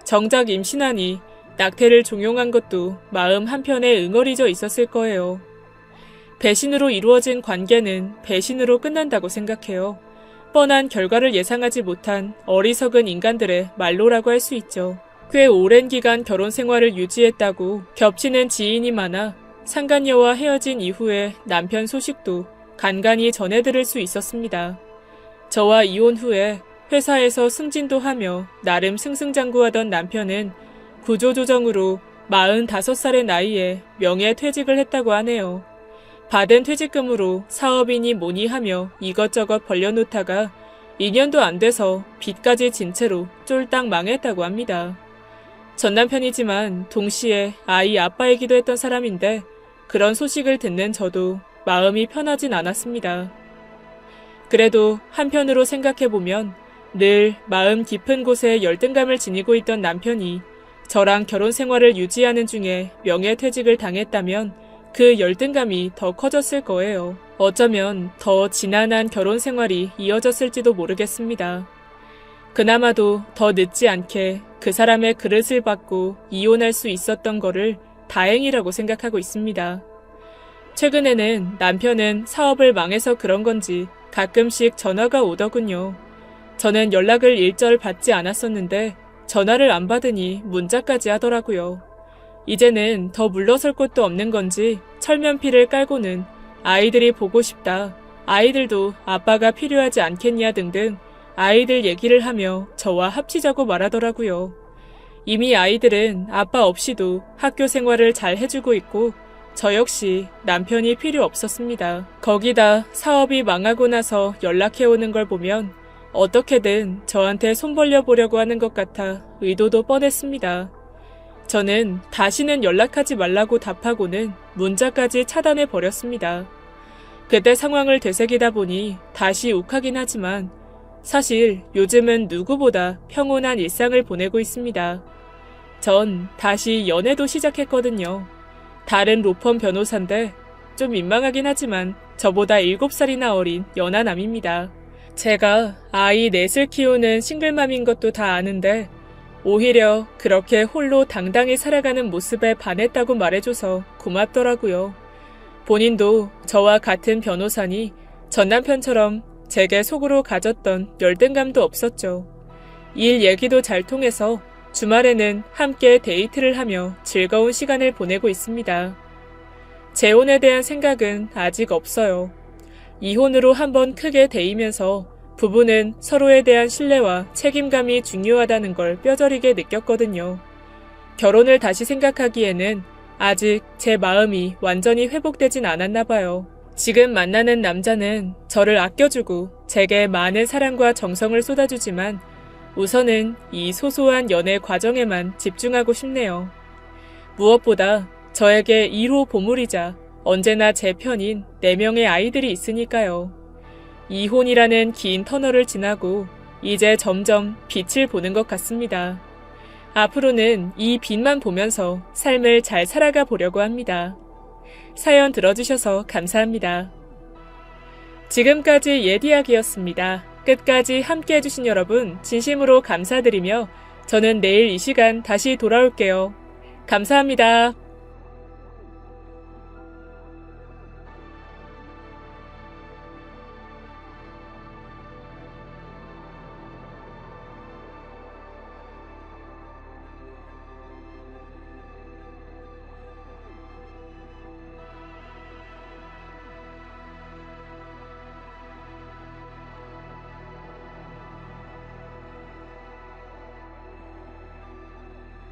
S1: 정작 임신하니 낙태를 종용한 것도 마음 한편에 응어리져 있었을 거예요. 배신으로 이루어진 관계는 배신으로 끝난다고 생각해요. 뻔한 결과를 예상하지 못한 어리석은 인간들의 말로라고 할 수 있죠. 꽤 오랜 기간 결혼 생활을 유지했다고 겹치는 지인이 많아 상간녀와 헤어진 이후에 남편 소식도 간간히 전해들을 수 있었습니다. 저와 이혼 후에 회사에서 승진도 하며 나름 승승장구하던 남편은 구조조정으로 45살의 나이에 명예퇴직을 했다고 하네요. 받은 퇴직금으로 사업이니 뭐니 하며 이것저것 벌려놓다가 2년도 안 돼서 빚까지 진 채로 쫄딱 망했다고 합니다. 전 남편이지만 동시에 아이 아빠이기도 했던 사람인데 그런 소식을 듣는 저도 마음이 편하진 않았습니다. 그래도 한편으로 생각해보면 늘 마음 깊은 곳에 열등감을 지니고 있던 남편이 저랑 결혼 생활을 유지하는 중에 명예퇴직을 당했다면 그 열등감이 더 커졌을 거예요. 어쩌면 더 지난한 결혼 생활이 이어졌을지도 모르겠습니다. 그나마도 더 늦지 않게 그 사람의 그릇을 받고 이혼할 수 있었던 거를 다행이라고 생각하고 있습니다. 최근에는 남편은 사업을 망해서 그런 건지 가끔씩 전화가 오더군요. 저는 연락을 일절 받지 않았었는데 전화를 안 받으니 문자까지 하더라고요. 이제는 더 물러설 곳도 없는 건지 철면피를 깔고는 아이들이 보고 싶다, 아이들도 아빠가 필요하지 않겠냐 등등 아이들 얘기를 하며 저와 합치자고 말하더라고요. 이미 아이들은 아빠 없이도 학교 생활을 잘 해주고 있고 저 역시 남편이 필요 없었습니다. 거기다 사업이 망하고 나서 연락해오는 걸 보면 어떻게든 저한테 손 벌려보려고 하는 것 같아 의도도 뻔했습니다. 저는 다시는 연락하지 말라고 답하고는 문자까지 차단해버렸습니다. 그때 상황을 되새기다 보니 다시 욱하긴 하지만 사실 요즘은 누구보다 평온한 일상을 보내고 있습니다. 전 다시 연애도 시작했거든요. 다른 로펌 변호사인데 좀 민망하긴 하지만 저보다 7살이나 어린 연하남입니다. 제가 아이 넷을 키우는 싱글맘인 것도 다 아는데 오히려 그렇게 홀로 당당히 살아가는 모습에 반했다고 말해줘서 고맙더라고요. 본인도 저와 같은 변호사니 전 남편처럼 제게 속으로 가졌던 열등감도 없었죠. 일 얘기도 잘 통해서 주말에는 함께 데이트를 하며 즐거운 시간을 보내고 있습니다. 재혼에 대한 생각은 아직 없어요. 이혼으로 한번 크게 데이면서 부부는 서로에 대한 신뢰와 책임감이 중요하다는 걸 뼈저리게 느꼈거든요. 결혼을 다시 생각하기에는 아직 제 마음이 완전히 회복되진 않았나 봐요. 지금 만나는 남자는 저를 아껴주고 제게 많은 사랑과 정성을 쏟아주지만 우선은 이 소소한 연애 과정에만 집중하고 싶네요. 무엇보다 저에게 1호 보물이자 언제나 제 편인 4명의 아이들이 있으니까요. 이혼이라는 긴 터널을 지나고 이제 점점 빛을 보는 것 같습니다. 앞으로는 이 빛만 보면서 삶을 잘 살아가 보려고 합니다. 사연 들어주셔서 감사합니다. 지금까지 예디약이었습니다. 끝까지 함께 해주신 여러분 진심으로 감사드리며 저는 내일 이 시간 다시 돌아올게요. 감사합니다.